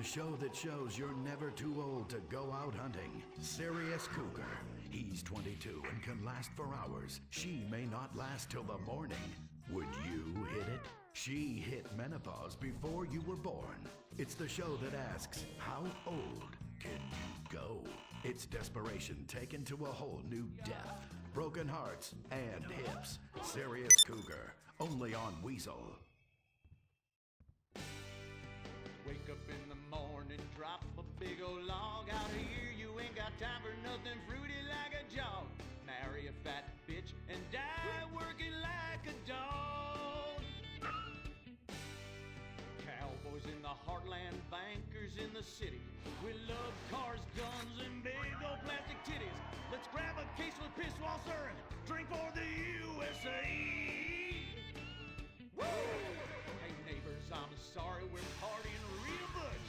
The show that shows you're never too old to go out hunting. Sirius Cougar. He's 22 and can last for hours. She may not last till the morning. Would you hit it? She hit menopause before you were born. It's the show that asks, how old can you go? It's desperation taken to a whole new depth. Broken hearts and hips. Sirius Cougar. Only on Weasel. Wake up in the morning, drop a big old log out of here. You ain't got time for nothing fruity like a jog. Marry a fat bitch and die working like a dog. Cowboys in the heartland, bankers in the city. We love cars, guns, and big old plastic titties. Let's grab a case of Pisswasser and drink for the USA. Woo! Hey neighbors, I'm sorry, we're partying real much.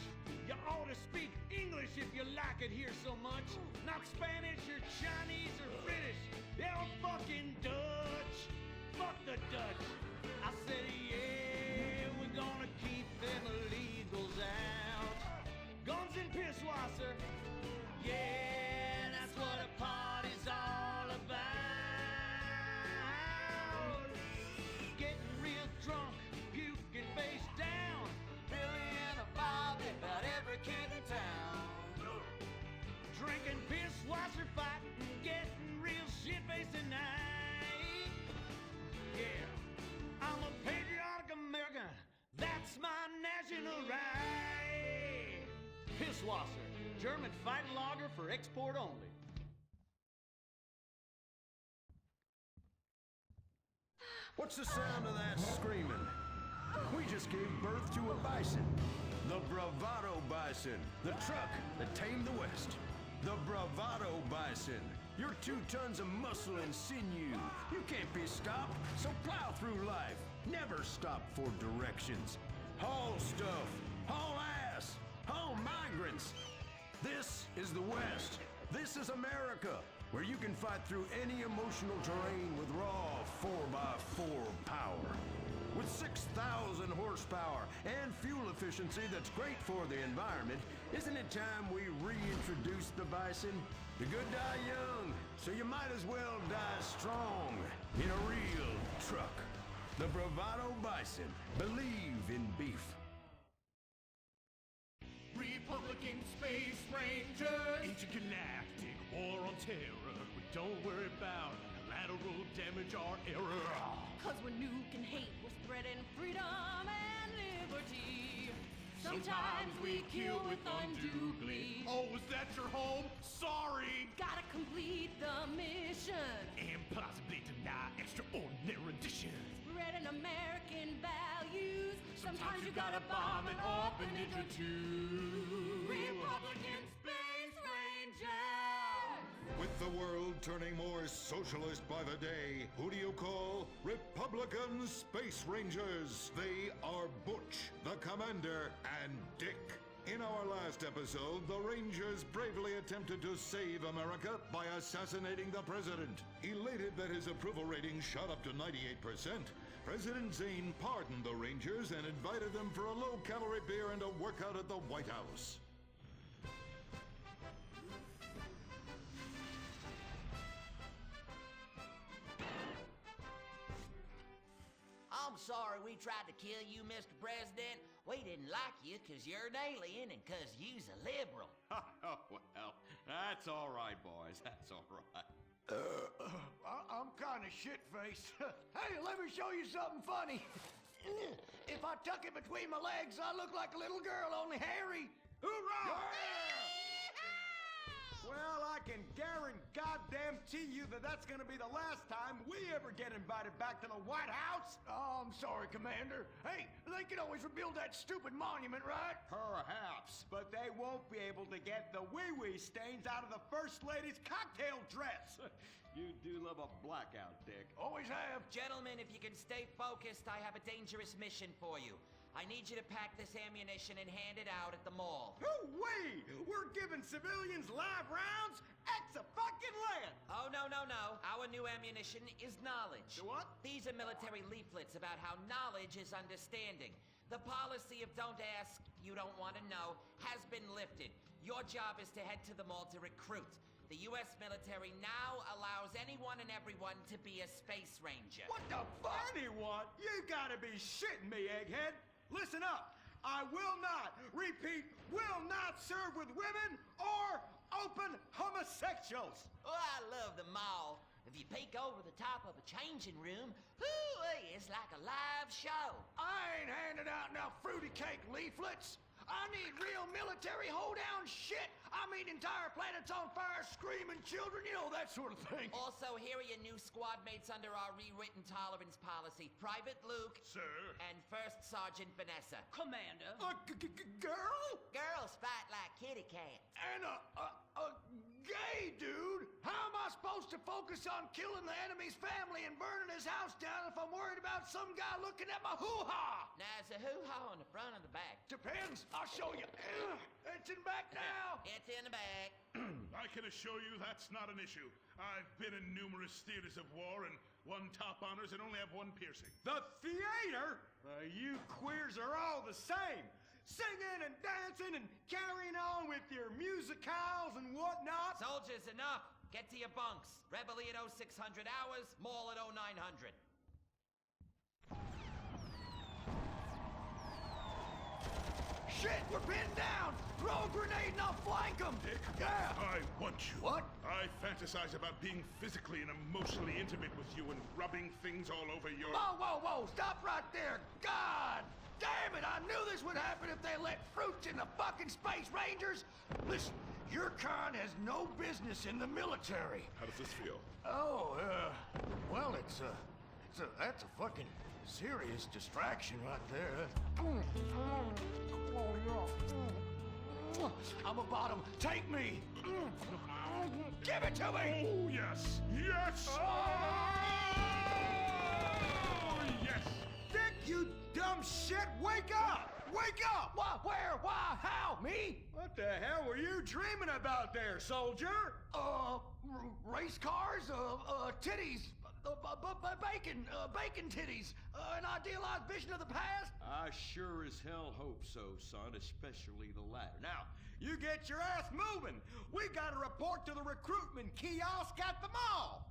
You ought to speak English if you like it here so much. Not Spanish or Chinese or British. They're fucking Dutch. Fuck the Dutch. I said, yeah, we're gonna keep them illegals out. Guns and Pisswasser. Yeah, that's what a party's all about. Getting real drunk, puking face down. Billy and a Bobby, about every kid in town. Drinking Pisswasser, fighting, getting real shit-faced tonight. Yeah, I'm a patriotic American. That's my national right. Pisswasser, German fighting lager for export only. What's the sound of that screaming? We just gave birth to a bison. The Bravado Bison. The truck that tamed the West. The Bravado Bison. You're 2 tons of muscle and sinew. You can't be stopped, so plow through life. Never stop for directions. Haul stuff. Haul ass. Haul migrants. This is the West. This is America, where you can fight through any emotional terrain with raw 4x4 power. With 6,000 horsepower and fuel efficiency that's great for the environment, isn't it time we reintroduce the bison? The good die young, so you might as well die strong in a real truck. The Bravado Bison. Believe in beef. Republican Space Rangers, intergalactic war on terror. We don't worry about collateral damage or error. Cause we're nuking hate, we're spreading freedom and liberty. Sometimes we kill with undue glee. Oh, was that your home? Sorry! Gotta complete the mission. And possibly deny extraordinary renditions. Spreading American values. Sometimes you gotta bomb an orphanage or two. Republican Space Rangers! With the world turning more socialist by the day, who do you call Republican Space Rangers? They are Butch, the Commander, and Dick. In our last episode, the Rangers bravely attempted to save America by assassinating the president. Elated that his approval rating shot up to 98%, President Zane pardoned the Rangers and invited them for a low-calorie beer and a workout at the White House. I'm sorry we tried to kill you, Mr. President. We didn't like you because you're an alien and because you's a liberal. Oh, well, that's all right, boys. That's all right. I'm kind of shit-faced. Hey, let me show you something funny. If I tuck it between my legs, I look like a little girl, only hairy. Hoorah! Well, I can guarantee you that that's gonna be the last time we ever get invited back to the White House. Oh, I'm sorry, Commander. Hey, they can always rebuild that stupid monument, right? Perhaps, but they won't be able to get the wee-wee stains out of the First Lady's cocktail dress. You do love a blackout, Dick. Always have. Gentlemen, if you can stay focused, I have a dangerous mission for you. I need you to pack this ammunition and hand it out at the mall. Hoo-wee! We're giving civilians live rounds? Ex-a-fucking-land! Oh, no. Our new ammunition is knowledge. What? These are military leaflets about how knowledge is understanding. The policy of don't ask, you don't want to know, has been lifted. Your job is to head to the mall to recruit. The U.S. military now allows anyone and everyone to be a space ranger. What the fuck? Anyone? You gotta be shitting me, egghead. Listen up. I will not, repeat, will not serve with women or open homosexuals. Oh, I love the mall. If you peek over the top of a changing room, hoo-wee, it's like a live show. I ain't handing out no fruity cake leaflets. I need real military hoedown shit. I mean entire planets on fire, screaming children, you know, that sort of thing. Also, here are your new squad mates under our rewritten tolerance policy. Private Luke. Sir. And First Sergeant Vanessa. Commander. Girl? Girls fight like kitty cats. And a gay dude? How am I supposed to focus on killing the enemy's family and burning his house down if I'm worried about some guy looking at my hoo-ha? Now, is the hoo-ha on the front or the back? Depends. I'll show you. It's in back now. It's in the back. I can assure you that's not an issue. I've been in numerous theaters of war and won top honors and only have one piercing. The theater? You queers are all the same. Singing and dancing and carrying on with your musicals and whatnot. Soldiers, enough. Get to your bunks. Reveille at 0600 hours, mall at 0900. Shit, we're pinned down. Throw a grenade and I'll flank them. Dick, Yeah. I want you. What? I fantasize about being physically and emotionally intimate with you and rubbing things all over your... Whoa, whoa, whoa. Stop right there. God damn it. I knew this would happen if they let fruits in the fucking Space Rangers. Listen, your kind has no business in the military. How does this feel? Oh, well, that's a fucking serious distraction right there. I'm about him. Take me. Give it to me. Oh, yes. Yes! Oh, yes! Dick, you dumb shit, wake up! Wake up! Why, where, why, how, me? What the hell were you dreaming about there, soldier? Race cars, titties, bacon titties, an idealized vision of the past. I sure as hell hope so, son, especially the latter. Now, you get your ass moving. We gotta report to the recruitment kiosk at the mall.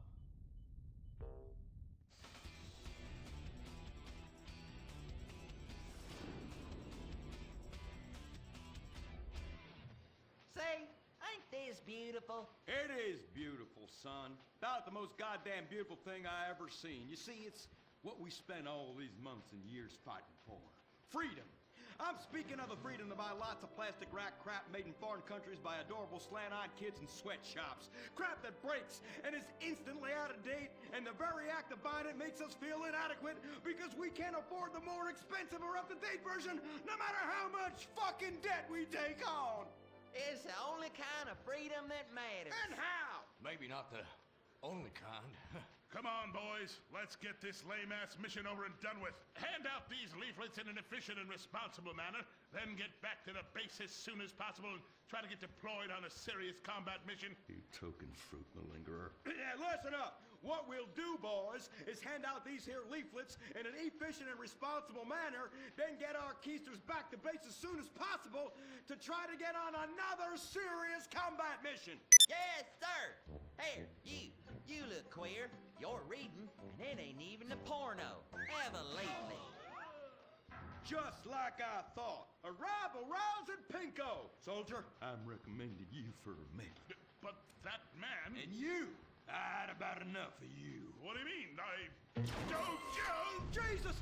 Say, ain't this beautiful? It is beautiful, son. About the most goddamn beautiful thing I ever seen. You see, it's what we spent all these months and years fighting for. Freedom. I'm speaking of the freedom to buy lots of plastic rack crap made in foreign countries by adorable slant-eyed kids in sweatshops. Crap that breaks and is instantly out of date, and the very act of buying it makes us feel inadequate because we can't afford the more expensive or up-to-date version no matter how much fucking debt we take on. It's the only kind of freedom that matters. And how? Maybe not the only kind. Come on, boys. Let's get this lame-ass mission over and done with. Hand out these leaflets in an efficient and responsible manner, then get back to the base as soon as possible and try to get deployed on a serious combat mission. You token fruit malingerer. Yeah, listen up. What we'll do, boys, is hand out these here leaflets in an efficient and responsible manner, then get our keisters back to base as soon as possible to try to get on another serious combat mission. Yes, sir. Here, you look queer. You're reading, and it ain't even a porno. Ever lately. Just like I thought. Arrival rouse at Pinko. Soldier, I'm recommending you for a man. But that man... And you. I had about enough of you. What do you mean? Oh, Jesus!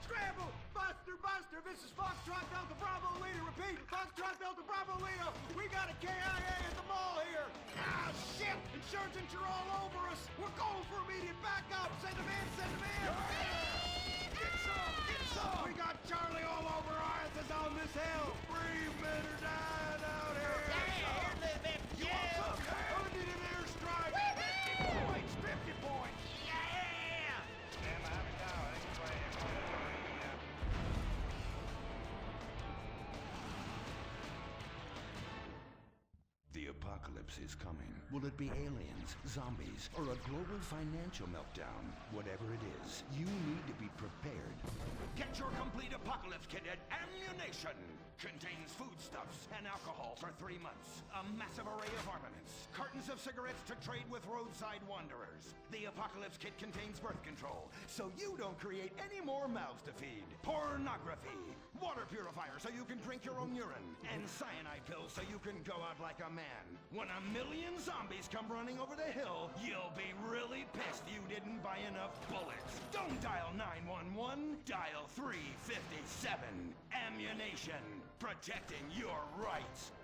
Scramble! Buster! Buster! This is Foxtrot Delta Bravo Leader. Repeat! Foxtrot Delta Bravo Leader. We got a KIA at the mall here. Ah, shit! Insurgents are all over us. We're going for immediate backup. Send them in! Send them in! Get some! Get some! We got Charlie all over our asses on this hill. Breathe, men are dying out here. Here, little bit. You want some? I need an airstrike. 50 points! 50 points! Yeah! The apocalypse apocalypse is coming. Will it be aliens, zombies, or a global financial meltdown? Whatever it is, you need to be prepared. Get your complete apocalypse kit at Ammunition. Contains foodstuffs and alcohol for 3 months. A massive array of armaments. Cartons of cigarettes to trade with roadside wanderers. The apocalypse kit contains birth control, so you don't create any more mouths to feed. Pornography. Water purifier so you can drink your own urine. And cyanide pills so you can go out like a man. When 1,000,000 zombies come running over the hill, you'll be really pissed you didn't buy enough bullets. Don't dial 911, dial 357. Ammunition. Protecting your rights.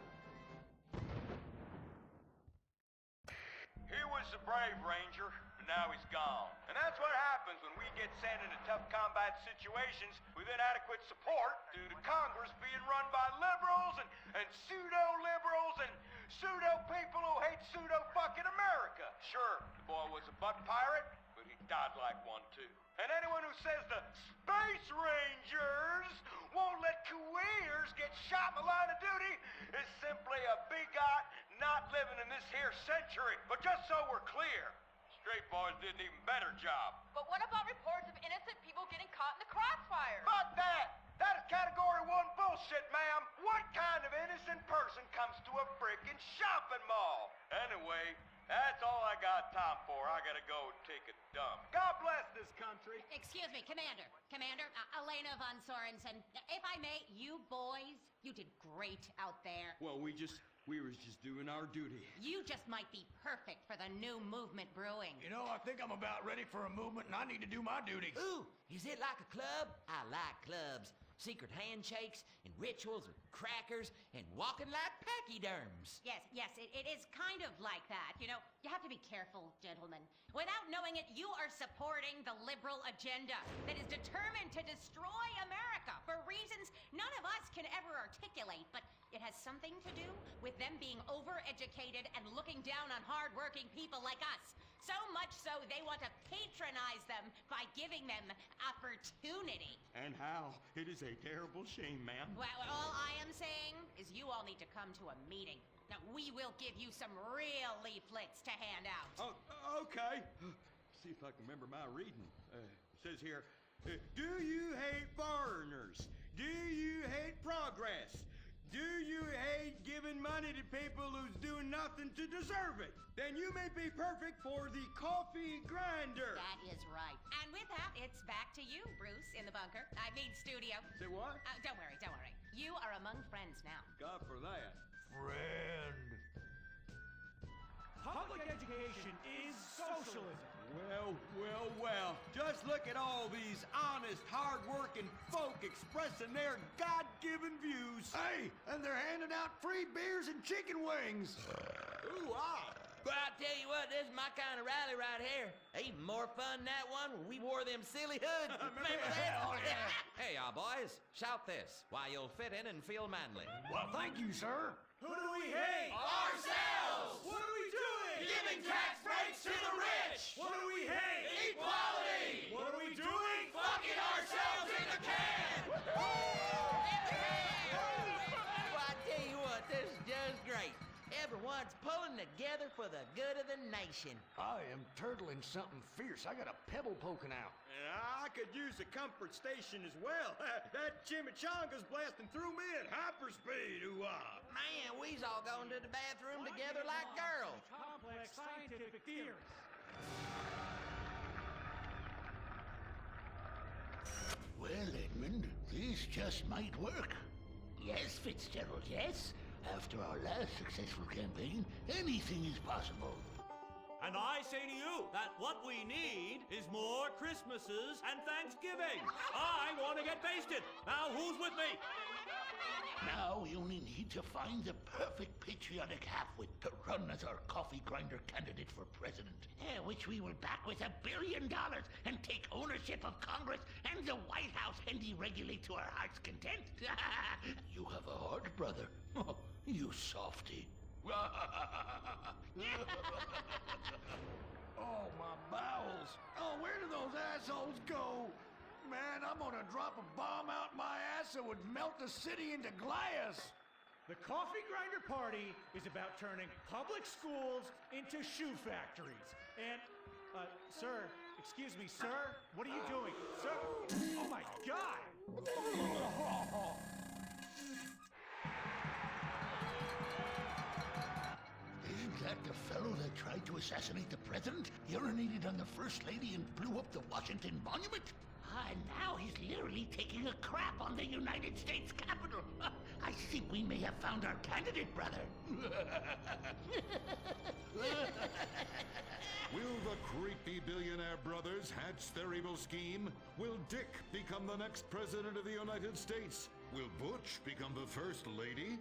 He was a brave ranger, but now he's gone. And that's what happens when we get sent into tough combat situations with inadequate support due to Congress being run by liberals and pseudo-liberals and pseudo-people who hate pseudo-fucking America. Sure, the boy was a butt pirate, but he died like one too. And anyone who says the Space Rangers won't let Kuwaiters get shot in the line of duty is simply a bigot not living in this here century. But just so we're clear, straight boys did an even better job. But what about reports of innocent people getting caught in the crossfire? Fuck that! That is category 1 bullshit, ma'am. What kind of innocent person comes to a freaking shopping mall? Anyway, that's all I got time for. I gotta go take a dump. God bless this country. Excuse me, Commander. Commander, Elena von Sorensen. If I may, you boys, you did great out there. Well, we was just doing our duty. You just might be perfect for the new movement brewing. You know, I think I'm about ready for a movement and I need to do my duty. Ooh, is it like a club? I like clubs. Secret handshakes and rituals with crackers and walking like pachyderms. Yes, it is kind of like that. You know, you have to be careful, gentlemen. Without knowing it, you are supporting the liberal agenda that is determined to destroy America for reasons none of us can ever articulate, but it has something to do with them being overeducated and looking down on hardworking people like us. So much so they want to patronize them by giving them opportunity. And how? It is a terrible shame, ma'am. Well, all I am saying is you all need to come to a meeting. Now, we will give you some real leaflets to hand out. Oh, okay. See if I can remember my reading. It says here, do you hate foreigners? Do you hate progress? Do you hate giving money to people who's doing nothing to deserve it? Then you may be perfect for the coffee grinder. That is right. And with that, it's back to you, Bruce, in the bunker. I mean, studio. Say what? Don't worry. You are among friends now. God for that. Friend. Public education is socialism. Well. Just look at all these honest, hard-working folk expressing their God-given views. Hey, and they're handing out free beers and chicken wings. Ooh, But I tell you what, this is my kind of rally right here. Even more fun than that one where we wore them silly hoods. Remember that? Oh, yeah. Hey, y'all boys, shout this while you'll fit in and feel manly. Well, thank you, sir. Who do we hate? Ourselves! What are we doing? Giving tax breaks to the rich! What do we hate? Equality! What are we doing? Fucking ourselves in the can! Well, I tell you what, this is just great. Everyone's pulling together for the good of the nation. I am turtling something fierce. I got a pebble poking out. I could use a comfort station as well. That chimichanga's blasting through me at hyperspeed. Ooh-ah. Man, we's all going to the bathroom together like girls. Complex scientific theories. Well, Edmund, this just might work. Yes, Fitzgerald, yes. After our last successful campaign, anything is possible. And I say to you that what we need is more Christmases and Thanksgiving. I want to get basted. Now, who's with me? Now we only need to find the perfect patriotic halfwit to run as our coffee grinder candidate for president. Which we will back with $1 billion and take ownership of Congress and the White House and deregulate to our heart's content. You have a heart, brother. You softy. Oh, my bowels. Oh, where do those assholes go? Man, I'm gonna drop a bomb out my ass that would melt the city into glass. The Coffee Grinder Party is about turning public schools into shoe factories. And, sir, excuse me, sir, what are you doing? Sir, oh my God! Isn't that the fellow that tried to assassinate the president, urinated on the first lady, and blew up the Washington Monument? And now he's literally taking a crap on the United States Capitol. I think we may have found our candidate, brother. Will the creepy billionaire brothers hatch their evil scheme? Will Dick become the next president of the United States? Will Butch become the first lady?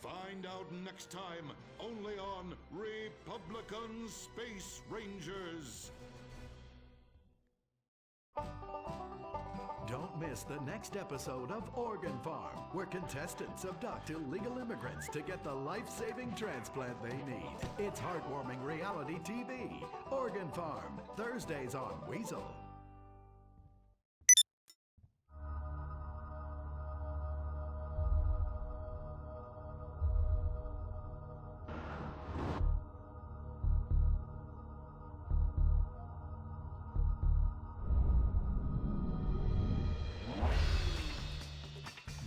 Find out next time, only on Republican Space Rangers. Don't miss the next episode of Organ Farm, where contestants abduct illegal immigrants to get the life-saving transplant they need. It's heartwarming reality TV. Organ Farm, Thursdays on Weasel.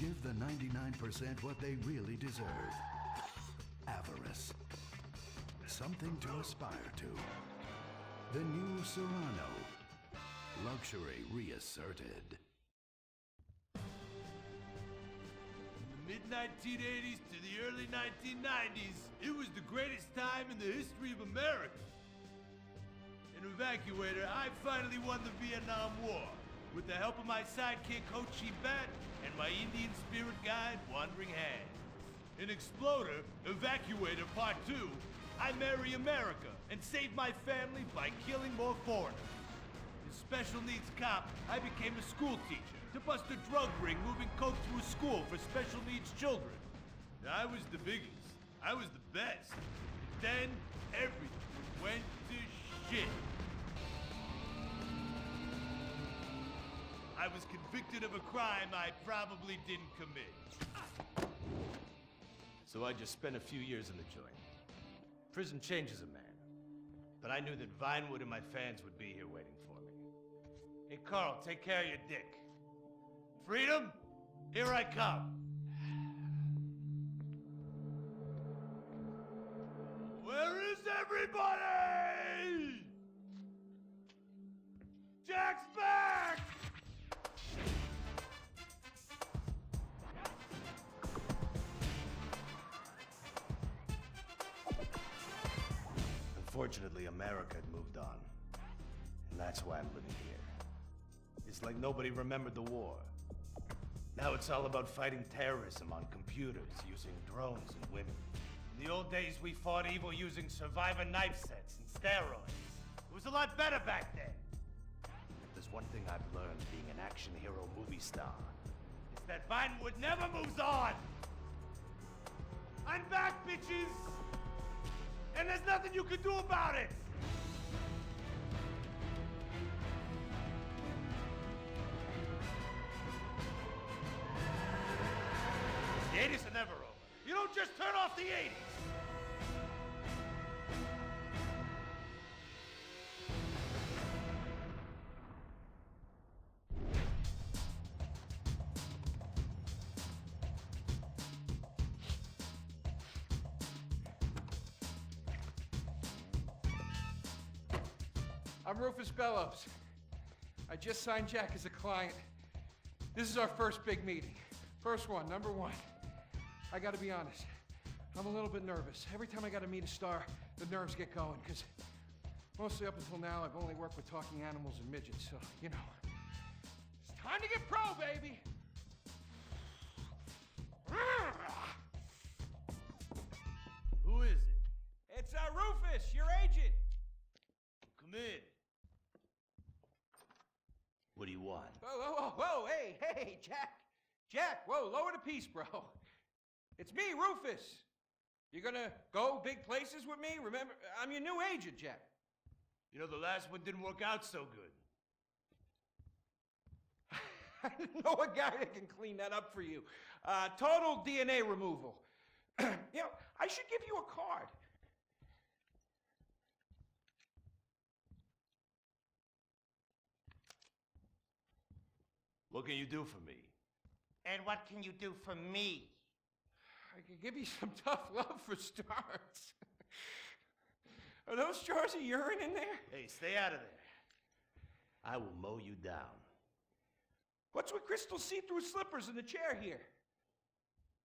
Give the 99% what they really deserve. Avarice. Something to aspire to. The new Serrano. Luxury reasserted. Mid-1980s to the early 1990s, it was the greatest time in the history of America. An evacuator, I finally won the Vietnam War with the help of my sidekick Ho Chi Bat and my Indian spirit guide Wandering Hand. An exploder, evacuator part 2, I marry America and save my family by killing more foreigners. As special needs cop, I became a school teacher to bust a drug ring moving coke through a school for special needs children. I was the biggest. I was the best. Then everything went to shit. I was convicted of a crime I probably didn't commit. So I just spent a few years in the joint. Prison changes a man. But I knew that Vinewood and my fans would be here waiting for me. Hey, Carl, take care of your dick. Freedom, here I come. Where is everybody? Jack's back! Unfortunately, America had moved on. And that's why I'm living here. It's like nobody remembered the war. Now it's all about fighting terrorism on computers, using drones and women. In the old days, we fought evil using Survivor knife sets and steroids. It was a lot better back then. If there's one thing I've learned being an action hero movie star, it's that Vinewood never moves on! I'm back, bitches! And there's nothing you can do about it! The 80s are never over. You don't just turn off the 80s! I'm Rufus Bellows. I just signed Jack as a client. This is our first big meeting. First one, number one. I gotta be honest, I'm a little bit nervous. Every time I gotta meet a star, the nerves get going, because mostly up until now, I've only worked with talking animals and midgets, so, you know. It's time to get pro, baby! Who is it? It's Rufus, your agent! Come in. What do you want? Whoa, hey, Jack, whoa, lower the piece, bro. It's me, Rufus. You gonna go big places with me? Remember, I'm your new agent, Jack. You know, the last one didn't work out so good. I know a guy that can clean that up for you. Total DNA removal. You know, I should give you a card. What can you do for me? And what can you do for me? I could give you some tough love for starts. Are those jars of urine in there? Hey, stay out of there. I will mow you down. What's with Crystal's see-through slippers in the chair here?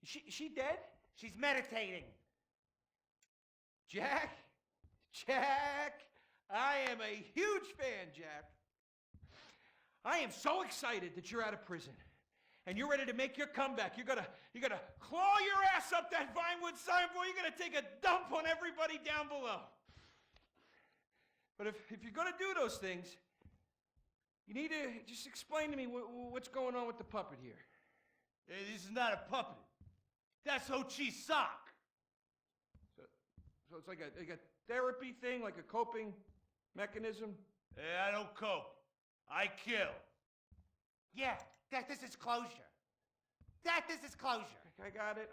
She dead? She's meditating. Jack, I am a huge fan, Jack. I am so excited that you're out of prison, and you're ready to make your comeback. You're gonna claw your ass up that Vinewood signboard. You're gonna take a dump on everybody down below. But if you're gonna do those things, you need to just explain to me what's going on with the puppet here. Hey, this is not a puppet. That's Ho Chi's sock. So it's like a therapy thing, like a coping mechanism? Hey, I don't cope. I kill. Yeah, this is closure. This is closure. I got it.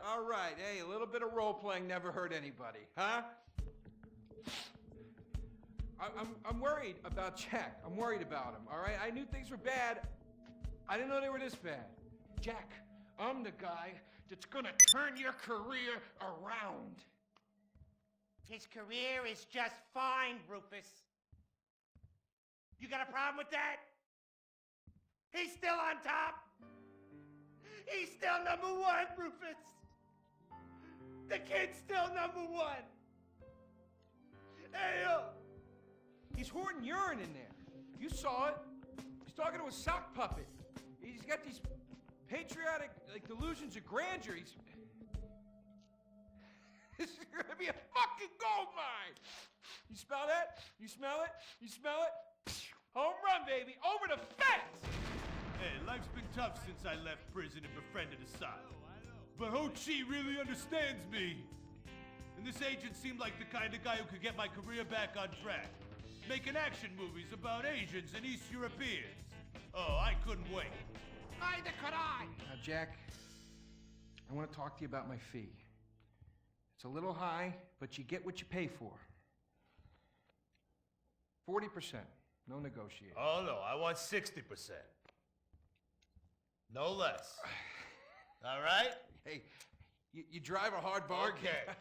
All right. Hey, a little bit of role-playing never hurt anybody, huh? I'm worried about Jack. I'm worried about him, all right? I knew things were bad. I didn't know they were this bad. Jack, I'm the guy that's gonna turn your career around. His career is just fine, Rufus. You got a problem with that? He's still on top. He's still number one, Rufus. The kid's still number one. Hey, He's hoarding urine in there. You saw it. He's talking to a sock puppet. He's got these patriotic, delusions of grandeur. This is gonna be a fucking gold mine. You smell that? You smell it? You smell it? Home run, baby. Over the fence. Hey, life's been tough since I left prison and befriended Asylum. But Ho Chi really understands me. And this agent seemed like the kind of guy who could get my career back on track. Making action movies about Asians and East Europeans. Oh, I couldn't wait. neither could I. Now, Jack, I want to talk to you about my fee. It's a little high, but you get what you pay for. 40%. No negotiating. Oh, no, I want 60%. No less. All right? Hey, you drive a hard bargain. Okay.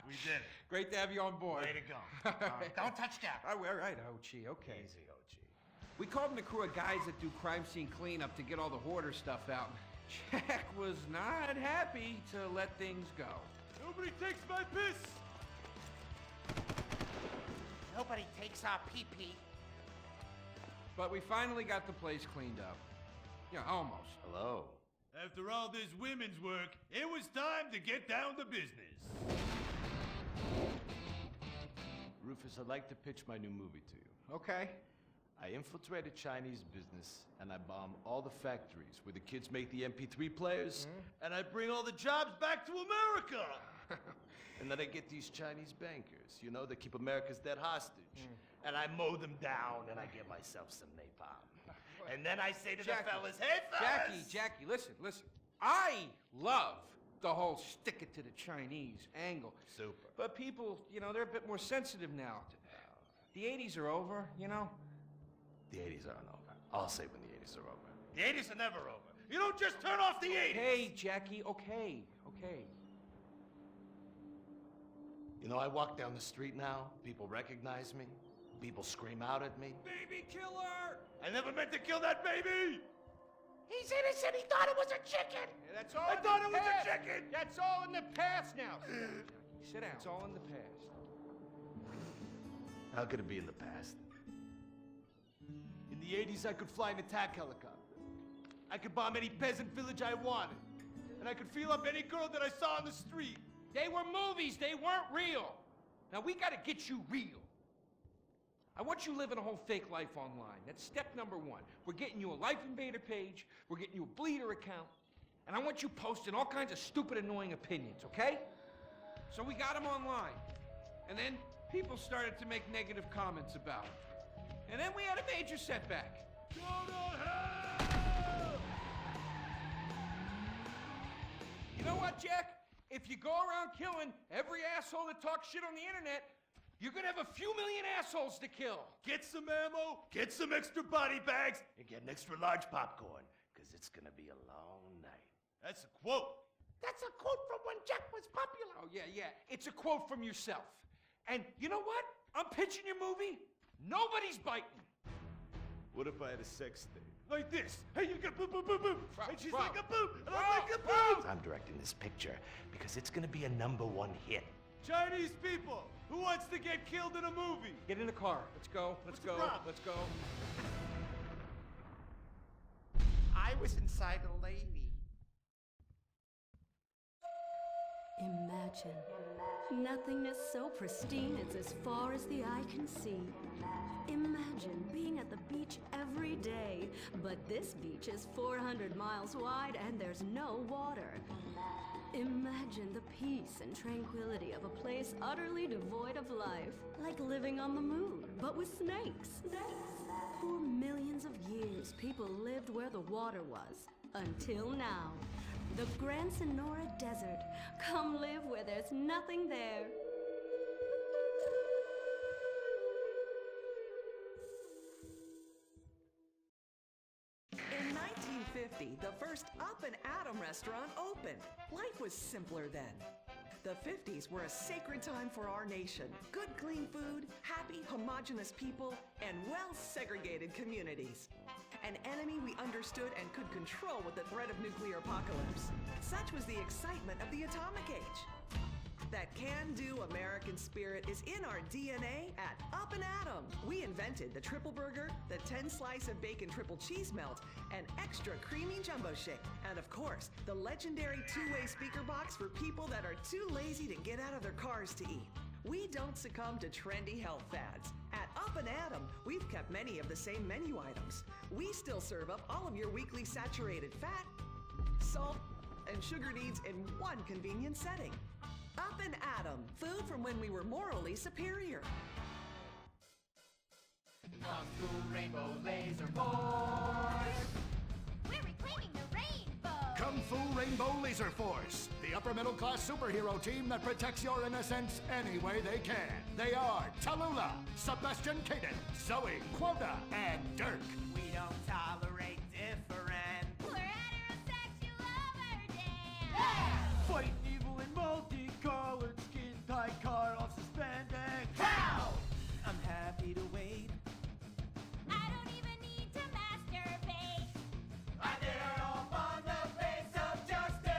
We did it. Great to have you on board. Way to go. Don't touch that. All right, Ho-Chi, okay. Easy, Ho-Chi. We called in a crew of guys that do crime scene cleanup to get all the hoarder stuff out. Jack was not happy to let things go. Nobody takes my piss! Nobody takes our pee-pee. But we finally got the place cleaned up. Yeah, almost. Hello. After all this women's work, it was time to get down to business. Rufus, I'd like to pitch my new movie to you. Okay. I infiltrate a Chinese business, and I bomb all the factories where the kids make the MP3 players, and I bring all the jobs back to America! And then I get these Chinese bankers, you know, that keep America's debt hostage. And I mow them down, and I get myself some napalm. And then I say to the fellas, hey, fellas! Jackie, listen. I love the whole stick it to the Chinese angle. Super. But people, you know, they're a bit more sensitive now. The 80s are over, you know? The 80s aren't over. I'll say when the 80s are over. The 80s are never over. You don't just turn off the 80s! Hey, Jackie, okay. You know, I walk down the street now, people recognize me, people scream out at me. Baby killer! I never meant to kill that baby! He's innocent. He thought it was a chicken. Yeah, that's all. I thought it was a chicken! That's all in the past now. Sit down. It's all in the past. How could it be in the past? In the 80s, I could fly an attack helicopter. I could bomb any peasant village I wanted. And I could feel up any girl that I saw on the street. They were movies. They weren't real. Now, we got to get you real. I want you living a whole fake life online. That's step number one. We're getting you a Life Invader page. We're getting you a Bleeder account. And I want you posting all kinds of stupid, annoying opinions, okay? So we got them online. And then people started to make negative comments about it. And then we had a major setback. Go to hell! You know what? what, Jack? If you go around killing every asshole that talks shit on the internet, you're gonna have a few million assholes to kill. Get some ammo, get some extra body bags, and get an extra large popcorn, because it's gonna be a long night. That's a quote. That's a quote from when Jack was popular. Oh, yeah. It's a quote from yourself. And you know what? I'm pitching your movie. Nobody's biting. What if I had a sex thing? Like this. Hey, you got boop, boop, boop, boop. And she's like a boop, and I'm like a boop. I'm directing this picture because it's gonna be a #1 hit. Chinese people! Who wants to get killed in a movie? Get in the car. Let's go. Let's go. Let's go. I was inside a lady. Imagine nothingness so pristine it's as far as the eye can see. Imagine being at the beach every day, but this beach is 400 miles wide and there's no water. Imagine the peace and tranquility of a place utterly devoid of life, like living on the moon, but with snakes. For millions of years, people lived where the water was, until now. The Grand Sonora Desert. Come live where there's nothing there. In 1950, the first Up and Atom restaurant opened. Life was simpler then. The 50s were a sacred time for our nation. Good, clean food, happy, homogenous people, and well-segregated communities. An enemy we understood and could control with the threat of nuclear apocalypse. Such was the excitement of the atomic age. That can-do American spirit is in our DNA at Up and Atom. We invented the triple burger, the 10-slice of bacon triple cheese melt, an extra creamy jumbo shake, and of course, the legendary two-way speaker box for people that are too lazy to get out of their cars to eat. We don't succumb to trendy health fads. At Up and Atom, we've kept many of the same menu items. We still serve up all of your weekly saturated fat, salt, and sugar needs in one convenient setting. Up and Atom, food from when we were morally superior. Kung Fu Rainbow Laser Force! We're reclaiming the rainbow! Kung Fu Rainbow Laser Force, the upper middle class superhero team that protects your innocence any way they can. They are Tallulah, Sebastian Caden, Zoe, Quota, and Dirk. We don't tolerate different. We're heterosexual overdance! Fighting evil in multicolored skin, tight car off suspended. How? I'm happy to wait. I don't even need to masturbate. I did it all on the face of justice!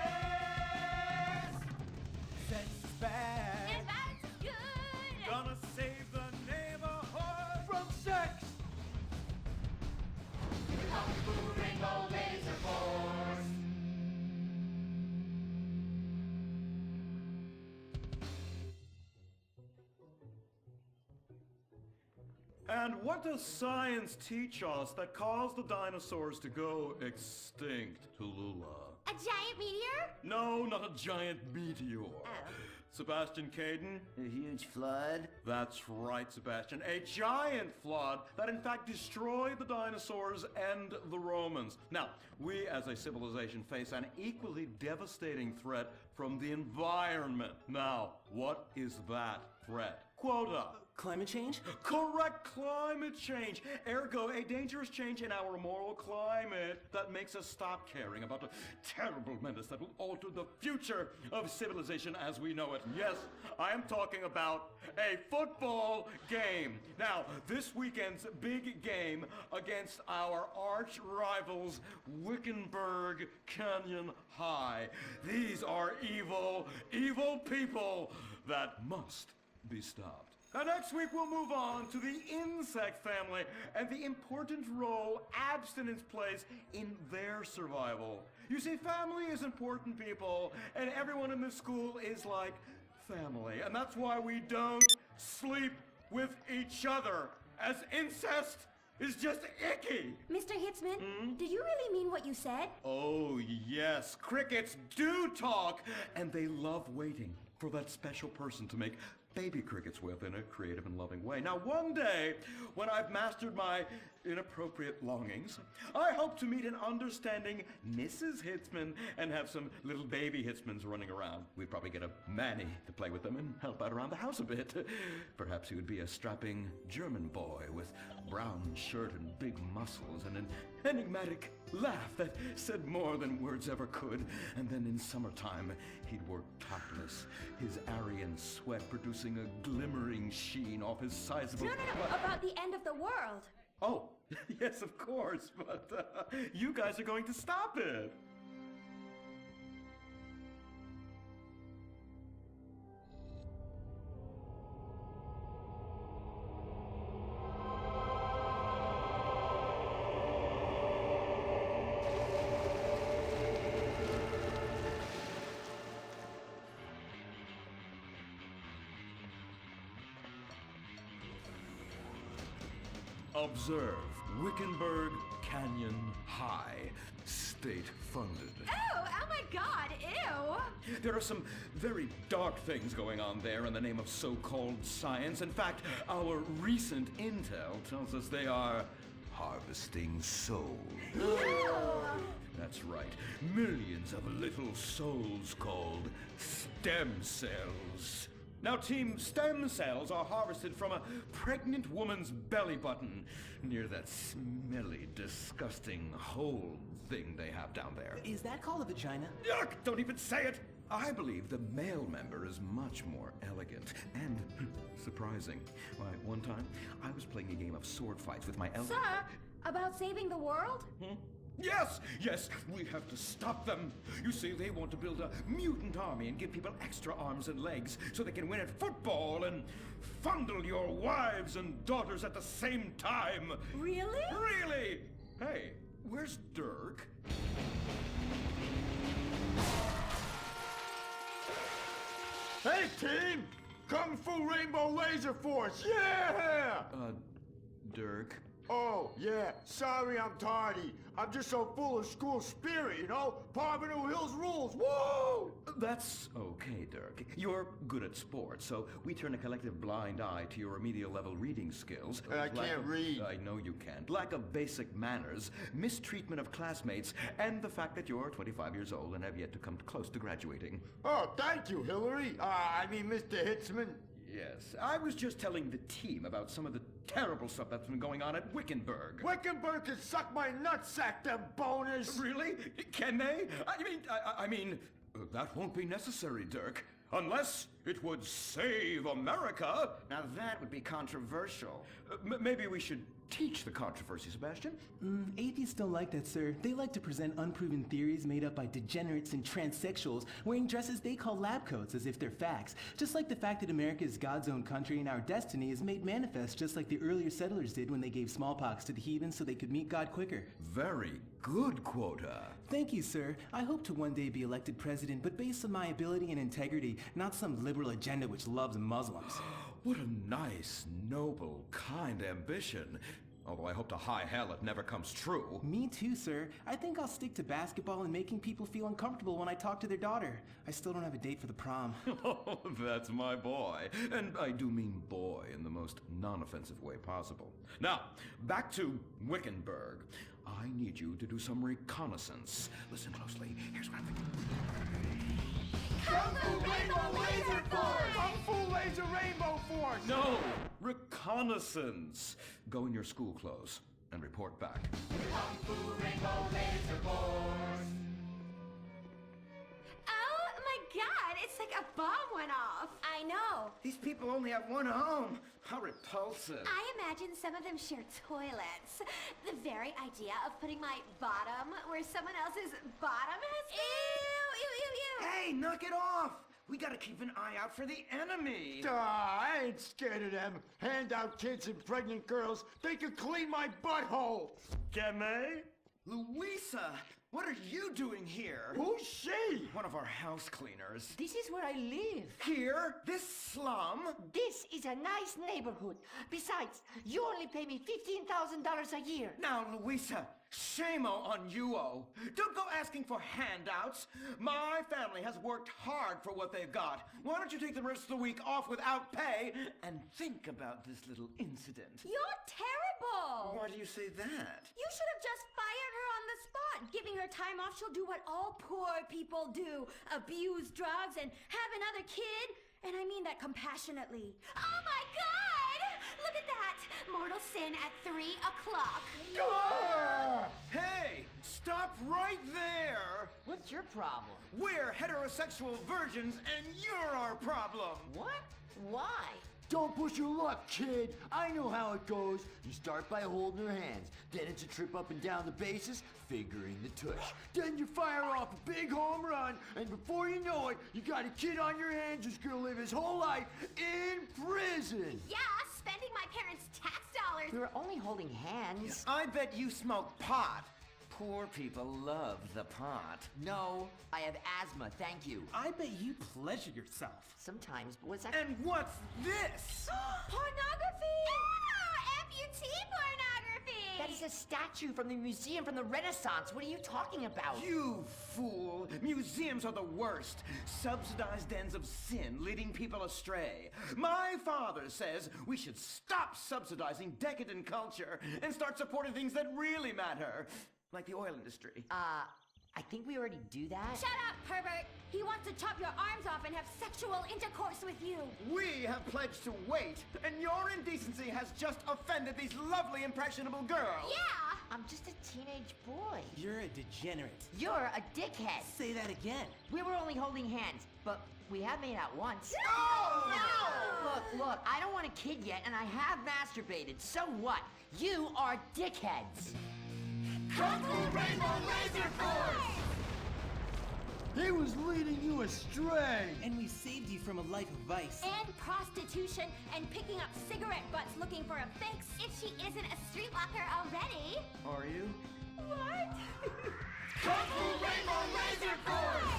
Sex is bad. And violence is good! Gonna save the neighborhood from sex. Kung Fu Rainbow Laser Force! And what does science teach us that caused the dinosaurs to go extinct, Tallulah? A giant meteor? No, not a giant meteor. Sebastian Caden? A huge flood? That's right, Sebastian. A giant flood that in fact destroyed the dinosaurs and the Romans. Now, we as a civilization face an equally devastating threat from the environment. Now, what is that threat? Quota. Climate change? Correct, climate change. Ergo, a dangerous change in our moral climate that makes us stop caring about the terrible menace that will alter the future of civilization as we know it. Yes, I am talking about a football game. Now, this weekend's big game against our arch rivals, Wickenburg Canyon High. These are evil, evil people that must be stopped. Now, next week we'll move on to the insect family and the important role abstinence plays in their survival. You see, family is important, people, and everyone in this school is like family. And that's why we don't sleep with each other, as incest is just icky. Mr. Hitzman, do you really mean what you said? Oh, yes. Crickets do talk, and they love waiting for that special person to make baby crickets with in a creative and loving way. Now, one day, when I've mastered my inappropriate longings, I hope to meet an understanding Mrs. Hitzman and have some little baby Hitzmans running around. We'd probably get a Manny to play with them and help out around the house a bit. Perhaps he would be a strapping German boy with brown shirt and big muscles and an enigmatic laugh that said more than words ever could. And then in summertime, he'd work topless, his Aryan sweat producing a glimmering sheen off his sizable... No, about the end of the world. Oh, yes, of course, but you guys are going to stop it. Observe Wickenburg Canyon High, state-funded. Oh my God, ew! There are some very dark things going on there in the name of so-called science. In fact, our recent intel tells us they are harvesting souls. That's right. Millions of little souls called stem cells. Now, Team Stem Cells are harvested from a pregnant woman's belly button near that smelly, disgusting hole thing they have down there. Is that called a vagina? Yuck! Don't even say it! I believe the male member is much more elegant and surprising. Why, one time, I was playing a game of sword fights with my Sir, about saving the world? Yes, we have to stop them. You see, they want to build a mutant army and give people extra arms and legs so they can win at football and fondle your wives and daughters at the same time. Really? Really? Hey, where's Dirk? Hey, team! Kung Fu Rainbow Laser Force, yeah! Dirk? Oh, yeah, sorry I'm tardy. I'm just so full of school spirit, you know? Parvenu Hills rules, woo! That's okay, Dirk. You're good at sports, so we turn a collective blind eye to your remedial level reading skills. I can't read. I know you can't. Lack of basic manners, mistreatment of classmates, and the fact that you're 25 years old and have yet to come close to graduating. Oh, thank you, Hillary. I mean, Mr. Hitzman. Yes, I was just telling the team about some of the terrible stuff that's been going on at Wickenburg. Wickenburg can suck my nutsack, them boners! Really? Can they? I mean, that won't be necessary, Dirk. Unless it would save America. Now that would be controversial. Maybe we should teach the controversy, Sebastian. Atheists don't like that, sir. They like to present unproven theories made up by degenerates and transsexuals wearing dresses they call lab coats as if they're facts. Just like the fact that America is God's own country and our destiny is made manifest just like the earlier settlers did when they gave smallpox to the heathens so they could meet God quicker. Very good, Quota. Thank you, sir. I hope to one day be elected president, but based on my ability and integrity, not some liberal agenda which loves Muslims. What a nice, noble, kind ambition. Although I hope to high hell it never comes true. Me too, sir. I think I'll stick to basketball and making people feel uncomfortable when I talk to their daughter. I still don't have a date for the prom. Oh, that's my boy. And I do mean boy in the most non-offensive way possible. Now, back to Wickenburg. I need you to do some reconnaissance. Listen closely. Here's what I'm thinking. Kung Fu Rainbow Laser Force! Kung Fu Laser Rainbow Force! No! Reconnaissance! Go in your school clothes and report back. Kung Fu Rainbow Laser Force! Oh my God, it's like a bomb went off. I know. These people only have one home. How repulsive. I imagine some of them share toilets. The very idea of putting my bottom where someone else's bottom has been. Ew. Hey, knock it off. We gotta keep an eye out for the enemy. I ain't scared of them. Handout kids and pregnant girls. They can clean my butthole. Can they? Louisa, what are you doing here? Who's she? One of our house cleaners. This is where I live. Here? This slum? This is a nice neighborhood. Besides, you only pay me $15,000 a year. Now, Louisa, Shame-o on you-o. Don't go asking for handouts. My family has worked hard for what they've got. Why don't you take the rest of the week off without pay and think about this little incident? You're terrible! Why do you say that? You should have just fired her on the spot. Giving her time off, she'll do what all poor people do. Abuse drugs and have another kid. And I mean that compassionately. Oh my God! Look at that! Mortal sin at 3 o'clock. Hey, stop right there! What's your problem? We're heterosexual virgins and you're our problem! What? Why? Don't push your luck, kid. I know how it goes. You start by holding her hands. Then it's a trip up and down the bases, figuring the tush. Then you fire off a big home run, and before you know it, you got a kid on your hands who's gonna live his whole life in prison. Yeah, spending my parents' tax dollars. We were only holding hands. I bet you smoke pot. Poor people love the pot. No, I have asthma, thank you. I bet you pleasure yourself. Sometimes, but what's that? And what's this? Pornography! Ah, amputee pornography! That is a statue from the museum from the Renaissance. What are you talking about? You fool! Museums are the worst. Subsidized dens of sin, leading people astray. My father says we should stop subsidizing decadent culture and start supporting things that really matter. Like the oil industry. I think we already do that. Shut up, pervert! He wants to chop your arms off and have sexual intercourse with you. We have pledged to wait, and your indecency has just offended these lovely, impressionable girls. Yeah! I'm just a teenage boy. You're a degenerate. You're a dickhead. Say that again. We were only holding hands, but we have made out once. No! Look, I don't want a kid yet, and I have masturbated. So what? You are dickheads. Kung Fu Rainbow Laser Force! He was leading you astray. And we saved you from a life of vice. And prostitution and picking up cigarette butts looking for a fix. If she isn't a streetwalker already. Are you? What? Kung Fu Rainbow Laser Force!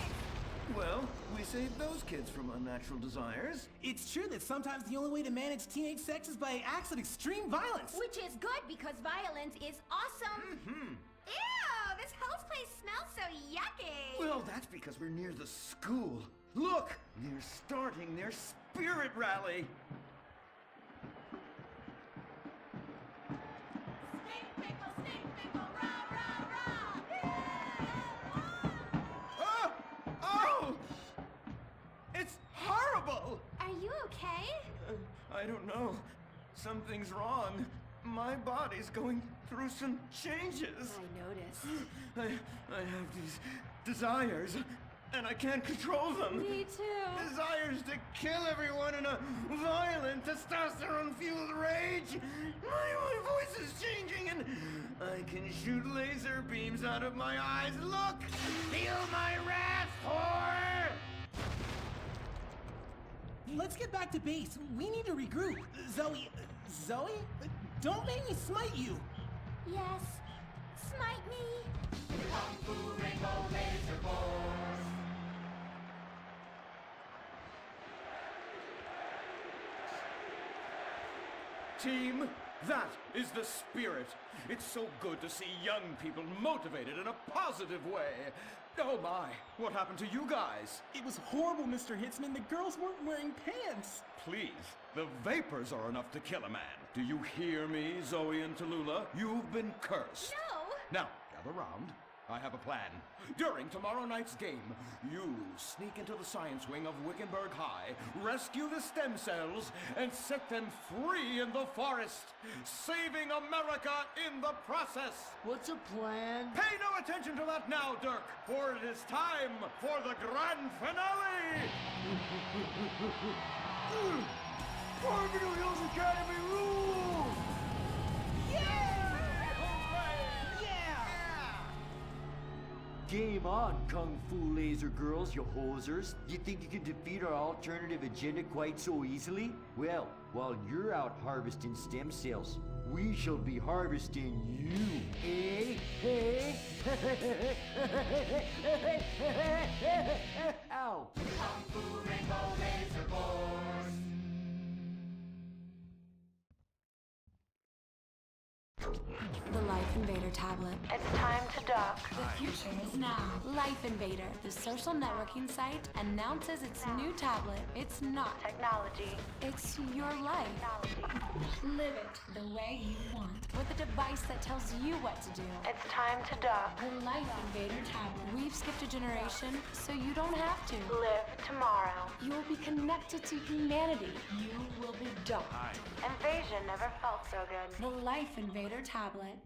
Well, we saved those kids from unnatural desires. It's true that sometimes the only way to manage teenage sex is by acts of extreme violence. Which is good because violence is awesome. Ew, this whole place smells so yucky. Well, that's because we're near the school. Look, they're starting their spirit rally. Stink pickle, rah, rah, rah. Oh! It's horrible! Are you okay? I don't know. Something's wrong. My body's going through some changes. I noticed. I have these desires, and I can't control them. Me too. Desires to kill everyone in a violent, testosterone-fueled rage. My voice is changing, and I can shoot laser beams out of my eyes. Look! Feel my wrath, whore! Let's get back to base. We need to regroup. Zoe? Don't make me smite you. Yes. Smite me. Kung Fu Rainbow Laser Force! Team, that is the spirit. It's so good to see young people motivated in a positive way. Oh my, what happened to you guys? It was horrible, Mr. Hitzman. The girls weren't wearing pants. Please, the vapors are enough to kill a man. Do you hear me, Zoe and Tallulah? You've been cursed. No. Now, gather round. I have a plan. During tomorrow night's game, you sneak into the science wing of Wickenburg High, rescue the stem cells, and set them free in the forest, saving America in the process. What's a plan? Pay no attention to that now, Dirk, for it is time for the grand finale! Barbaro Hills Academy rules! Game on, Kung Fu Laser Girls, you hosers. You think you can defeat our alternative agenda quite so easily? Well, while you're out harvesting stem cells, we shall be harvesting you, eh? Hey? Ow! Kung Fu Rainbow Laser Force! The Life Invader Invader tablet. It's time to dock. The future is now. Life Invader, the social networking site, announces its new tablet. It's not technology. It's your life. Live it the way you want. With a device that tells you what to do. It's time to dock. The Life Invader tablet. We've skipped a generation, so you don't have to. Live tomorrow. You will be connected to humanity. You will be docked. Invasion never felt so good. The Life Invader tablet.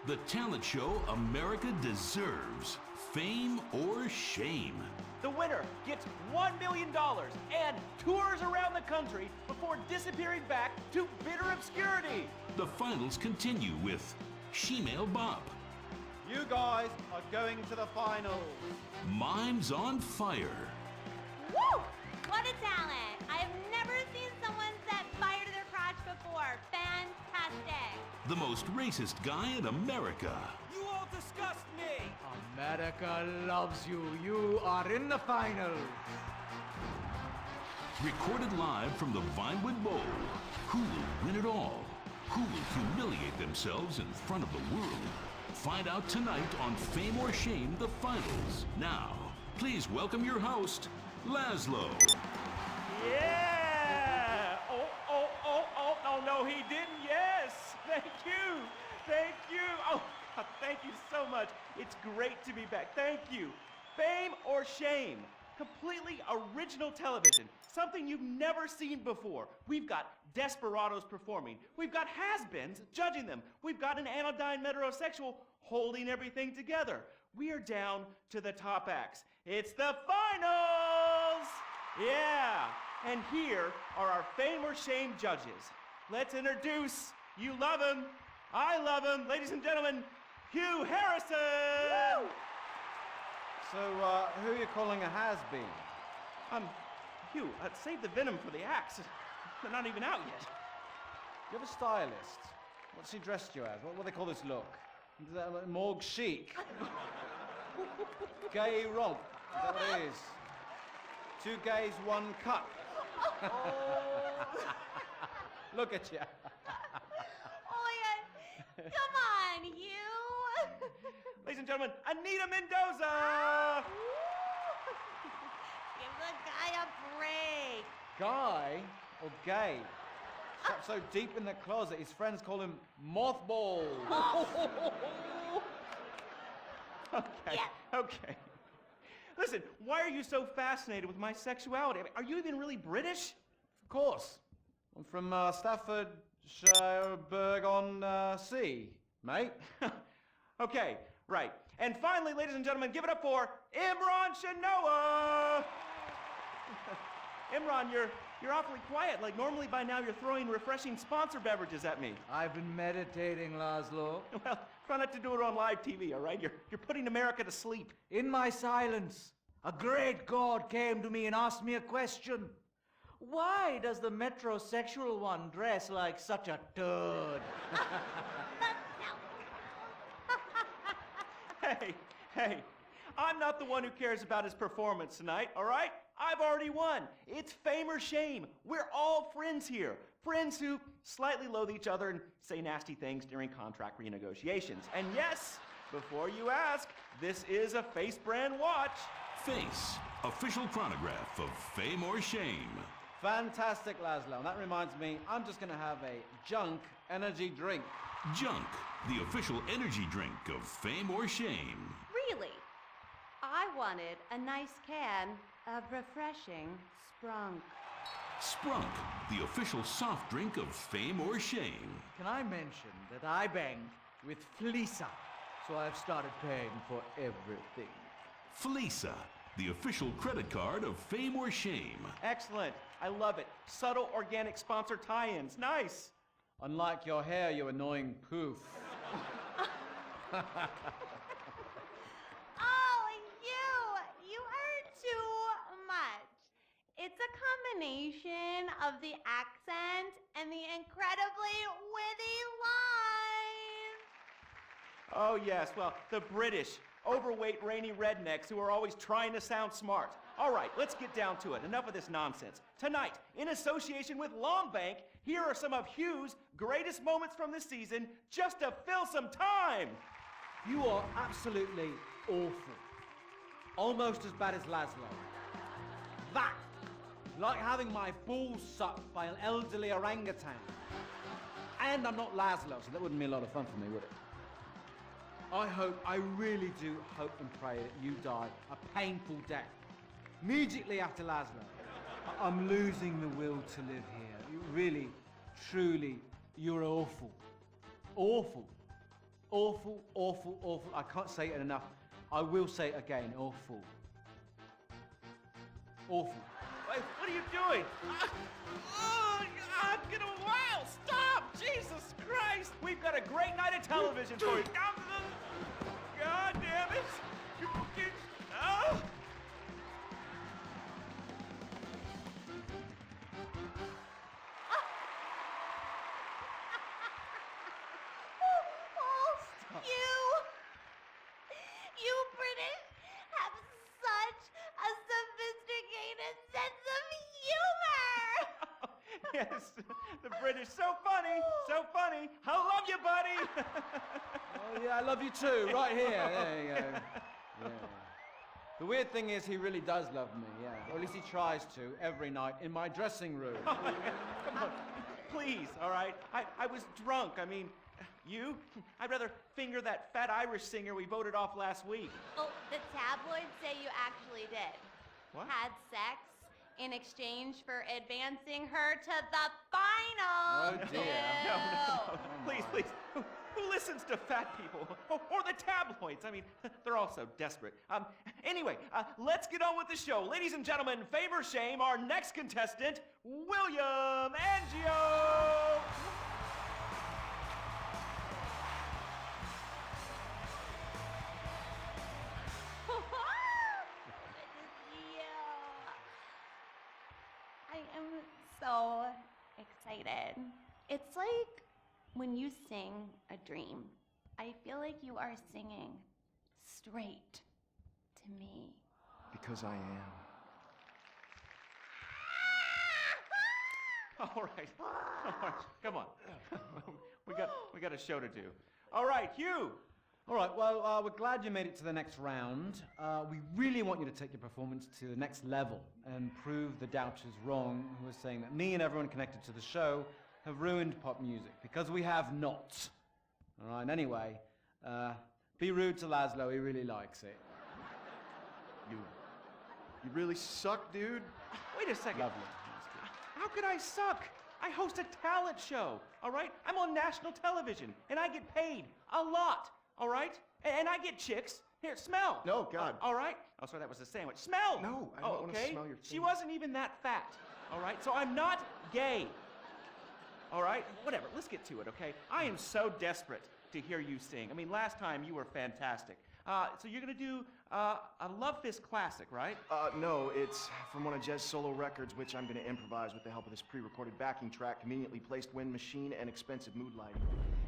The talent show America deserves. Fame or shame. The winner gets $1 million and tours around the country before disappearing back to bitter obscurity. The finals continue with Shemale Bop. You guys are going to the finals. Mimes on Fire. Woo! What a talent! I've never seen someone set fire to their crotch before. Fantastic! The most racist guy in America. You all disgust me! America loves you. You are in the finals. Recorded live from the Vinewood Bowl. Who will win it all? Who will humiliate themselves in front of the world? Find out tonight on Fame or Shame, the finals. Now, please welcome your host, Laszlo. Yeah! Oh, no, he didn't. Yes! Thank you! Thank you! Oh, thank you so much. It's great to be back. Thank you. Fame or Shame? Completely original television. Something you've never seen before. We've got desperados performing. We've got has-beens judging them. We've got an anodyne metrosexual holding everything together. We are down to the top acts. It's the finals! Yeah! And here are our Fame or Shame judges. Let's introduce, you love him, I love him, ladies and gentlemen, Hugh Harrison! Woo! So, who are you calling a has-been? Hugh, save the venom for the acts. They're not even out yet. You have a stylist. What's she dressed you as? What do they call this look? Is that like morgue chic? Gay romp. Is that what it is? 2 gays, 1 cup. Look at you. Oh my god. Come on, you. Ladies and gentlemen, Anita Mendoza! Give the guy a break. Guy or gay? Trapped so deep in the closet, his friends call him Mothball. Okay. Listen, why are you so fascinated with my sexuality? I mean, are you even really British? Of course. I'm from Staffordshire-on-Sea, mate. Okay, right. And finally, ladies and gentlemen, give it up for Imran Shanoa! Imran, you're awfully quiet. Like, normally by now you're throwing refreshing sponsor beverages at me. I've been meditating, Laszlo. Well, try not to do it on live TV, all right? You're putting America to sleep. In my silence, a great god came to me and asked me a question. Why does the metrosexual one dress like such a turd? Hey, I'm not the one who cares about his performance tonight, all right? I've already won. It's Fame or Shame. We're all friends here. Friends who slightly loathe each other and say nasty things during contract renegotiations. And yes, before you ask, this is a Face brand watch. Face, official chronograph of Fame or Shame. Fantastic, Laszlo. And that reminds me, I'm just going to have a junk energy drink. Junk, the official energy drink of Fame or Shame. Really? I wanted a nice can of refreshing Sprunk. Sprunk, the official soft drink of Fame or Shame. Can I mention that I banged with Fleesa, so I've started paying for everything. Fleesa, the official credit card of Fame or Shame. Excellent. I love it. Subtle organic sponsor tie-ins. Nice. Unlike your hair, you annoying poof. You heard too much. It's a combination of the accent and the incredibly witty lines. Oh, yes. Well, the British overweight, rainy rednecks who are always trying to sound smart. All right, let's get down to it. Enough of this nonsense. Tonight, in association with Longbank, here are some of Hugh's greatest moments from the season just to fill some time. You are absolutely awful. Almost as bad as Laszlo. That, like having my balls sucked by an elderly orangutan. And I'm not Laszlo, so that wouldn't be a lot of fun for me, would it? I really do hope and pray that you die a painful death. Immediately after Laszlo. I'm losing the will to live here. You really, truly, you're awful. Awful. Awful, awful, awful. I can't say it enough. I will say it again. Awful. Awful. Wait, what are you doing? I'm gonna wow! Stop! Jesus Christ! We've got a great night of television for you. God damn it! Oh! You British have such a sophisticated sense of humor! Yes, the British, so funny, so funny. I love you, buddy. Oh yeah, I love you too, right here. There you go. Yeah. The weird thing is he really does love me, yeah. Or at least he tries to, every night, in my dressing room. Come on, please, all right? I was drunk, I mean, you? I'd rather finger that fat Irish singer we voted off last week. Oh, the tabloids say you actually did. What? Had sex in exchange for advancing her to the final. Oh dear. No. Please. Who listens to fat people? Or the tabloids? I mean, they're all so desperate. Anyway, let's get on with the show. Ladies and gentlemen, favor shame, our next contestant, William Angio. I am so excited. It's like when you sing a dream. I feel like you are singing straight to me. Because I am. All right. Come on. we got a show to do. All right, Hugh. All right, well, we're glad you made it to the next round. We really want you to take your performance to the next level and prove the doubters wrong who are saying that me and everyone connected to the show have ruined pop music, because we have not. All right, anyway, be rude to Laszlo, he really likes it. You really suck, dude. Wait a second. Lovely. How could I suck? I host a talent show, all right? I'm on national television, and I get paid a lot, all right? And I get chicks. Here, smell. No, God. All right? Oh, sorry, that was a sandwich. Smell. No, I don't want to smell your She wasn't even that fat, all right? So I'm not gay. All right? Whatever, let's get to it, okay? I am so desperate to hear you sing. I mean, last time you were fantastic. So you're gonna do a Love Fist classic, right? No, it's from one of Jez's solo records, which I'm gonna improvise with the help of this pre-recorded backing track, conveniently placed wind machine, and expensive mood lighting.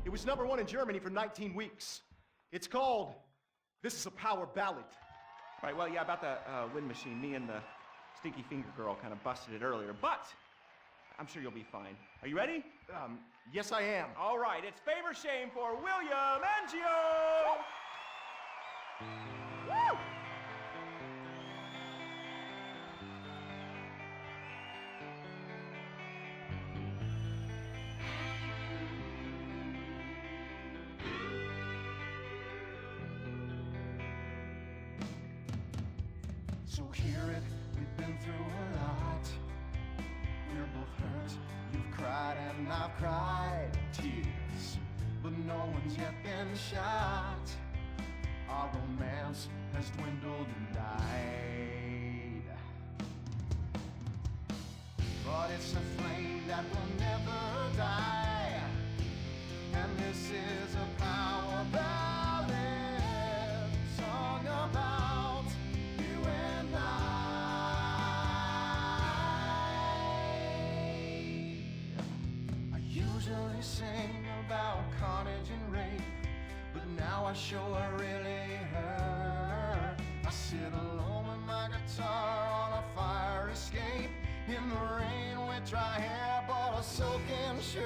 It was #1 in Germany for 19 weeks. It's called This Is a Power Ballad. Right, well, yeah, about the wind machine, me and the Stinky Finger Girl kind of busted it earlier, but I'm sure you'll be fine. Are you ready? Yes, I am. All right, it's favor shame for William Angio! Woo! So hear it, we've been through a lot. We're both hurt, you've cried and I've cried tears, but no one's yet been shot. Our romance has dwindled and died, but it's a flame that will never die, and this is a power ballad song about you and I usually sing about carnage and rape, but now I sure really hurt. I sit alone with my guitar on a fire escape. In the rain with dry hair but a soaking shirt.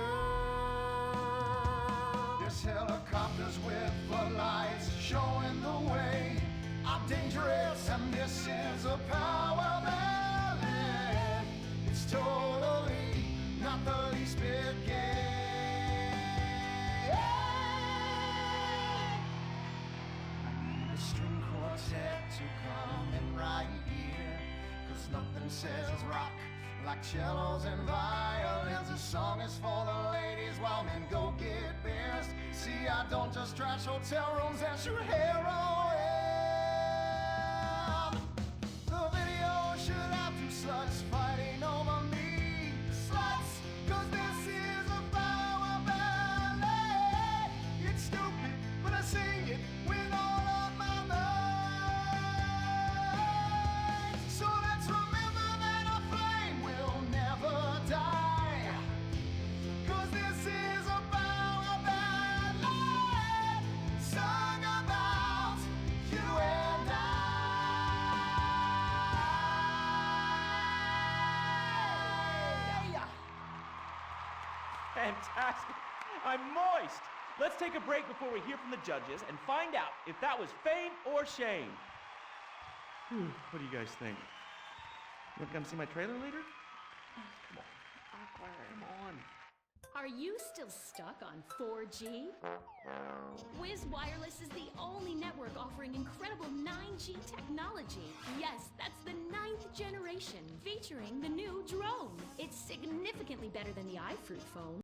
There's helicopters with floodlights showing the way. I'm dangerous and this is a power ballet. It's totally not the least bit gay. I need a string quartet to come in right here, 'cause nothing says rock like cellos and violins. This song is for the ladies while men go get beers. See, I don't just trash hotel rooms and shoot heroin. The video should have two sluts fighting over me. Sluts, 'cause this is a power ballet. It's stupid, but I sing it with all of my might. So let's remember that our flame will never die. 'Cause this is a power ballet sung about you and I. Fantastic. I'm moist. Let's take a break before we hear from the judges and find out if that was fame or shame. Whew, what do you guys think? You want to come see my trailer later? Come on. Come on. Are you still stuck on 4G? Wiz Wireless is the only network offering incredible 9G technology. Yes, that's the 9th generation, featuring the new drone. It's significantly better than the iFruit phone.